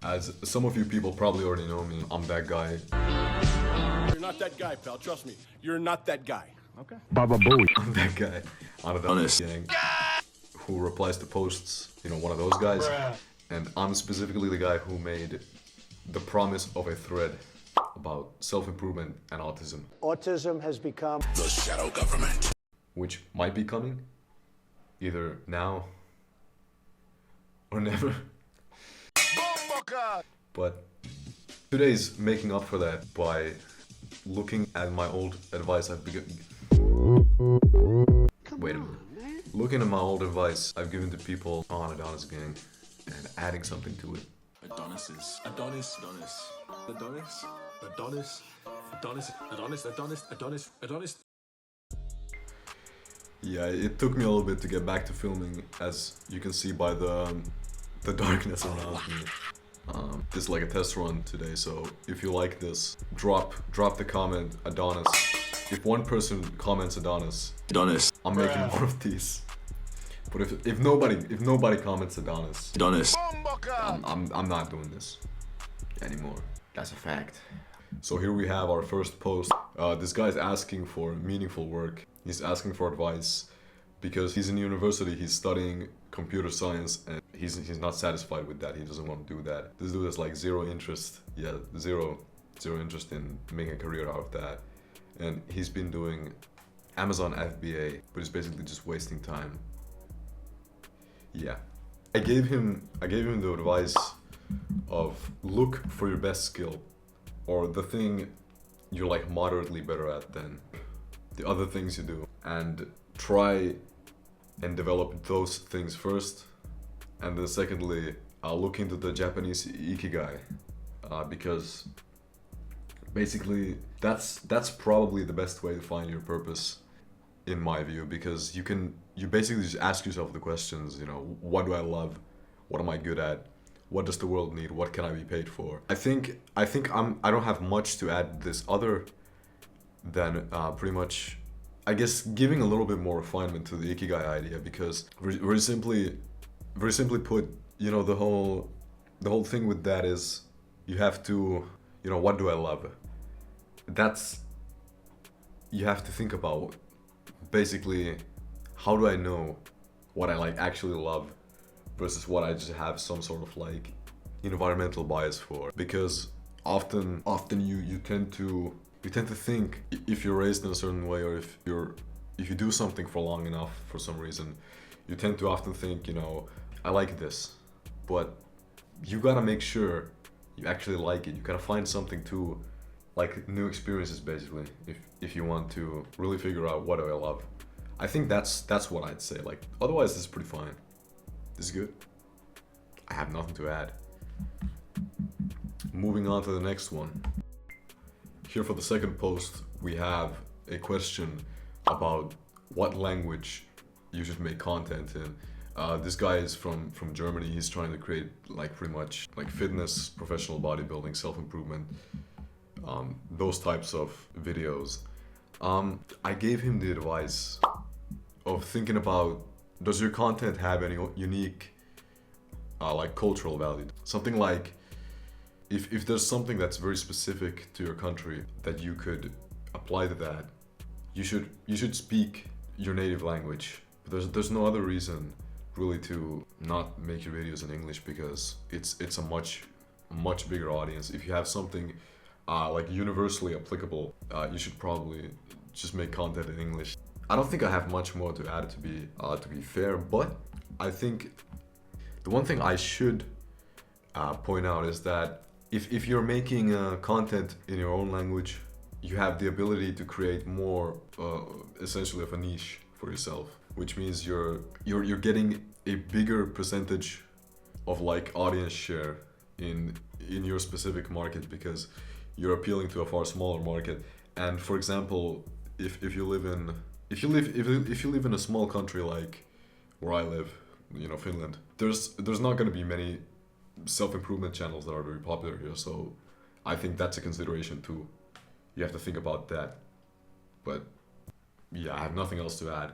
As some of you people probably already know me, I'm that guy. You're not that guy, pal. Trust me. You're not that guy. Okay. Baba Booey. I'm that guy on Adonis gang who replies to posts, you know, one of those guys. Bruh. And I'm specifically the guy who made the promise of a thread about self-improvement and autism. Autism has become The shadow government. Which might be coming either now or never. But today's making up for that by looking at my old advice I've begun. Wait a minute. Looking at my old advice I've given to people on Adonis gang and adding something to it. Adonis, Adonis, Adonis, Adonis, Adonis, Adonis, Adonis, Adonis, Adonis. Yeah, it took me a little bit to get back to filming, as you can see by the darkness around me. This is like a test run today, so if you like this, drop the comment Adonis. If one person comments Adonis, I'm making more of these. But if nobody comments Adonis, I'm not doing this anymore. That's a fact. So here we have our first post. This guy's asking for meaningful work. He's asking for advice because he's in university. He's studying computer science and he's not satisfied with that. He doesn't want to do that. This dude has like zero interest. Yeah, zero interest in making a career out of that. And he's been doing Amazon FBA, but he's basically just wasting time. Yeah, I gave him the advice of look for your best skill, or the thing you're like moderately better at than the other things you do, and try and develop those things first, and then secondly, look into the Japanese ikigai, because basically that's probably the best way to find your purpose, in my view, because you basically just ask yourself the questions, you know, what do I love? What am I good at? What does the world need? What can I be paid for? I think I don't have much to add to this other than pretty much, I guess, giving a little bit more refinement to the ikigai idea, because very simply put, you know, the whole thing with that is you have to, you know, what do I love? You have to think about basically, how do I know what I like actually love versus what I just have some sort of like environmental bias for? Because often you tend to think, if you're raised in a certain way, or if you do something for long enough for some reason, you tend to often think, you know, I like this, but you gotta make sure you actually like it. You gotta find something to, like, new experiences basically, if you want to really figure out what do I love. I think that's what I'd say. Like, otherwise this is pretty fine. This is good. I have nothing to add. Moving on to the next one. Here for the second post, we have a question about what language you should make content in. This guy is from Germany. He's trying to create like pretty much like fitness, professional bodybuilding, self-improvement, those types of videos. I gave him the advice of thinking about, does your content have any unique like cultural value? Something like, if there's something that's very specific to your country that you could apply to that, you should speak your native language. But there's no other reason really to not make your videos in English, because it's a much bigger audience. If you have something like universally applicable, you should probably just make content in English. I don't think I have much more to add, to be fair, but I think the one thing I should point out is that if you're making content in your own language, you have the ability to create more essentially of a niche for yourself, which means you're getting a bigger percentage of like audience share in your specific market, because you're appealing to a far smaller market. And for example, if you live in a small country like where I live, you know, Finland, there's not going to be many self-improvement channels that are very popular here. So I think that's a consideration too. You have to think about that. But yeah, I have nothing else to add.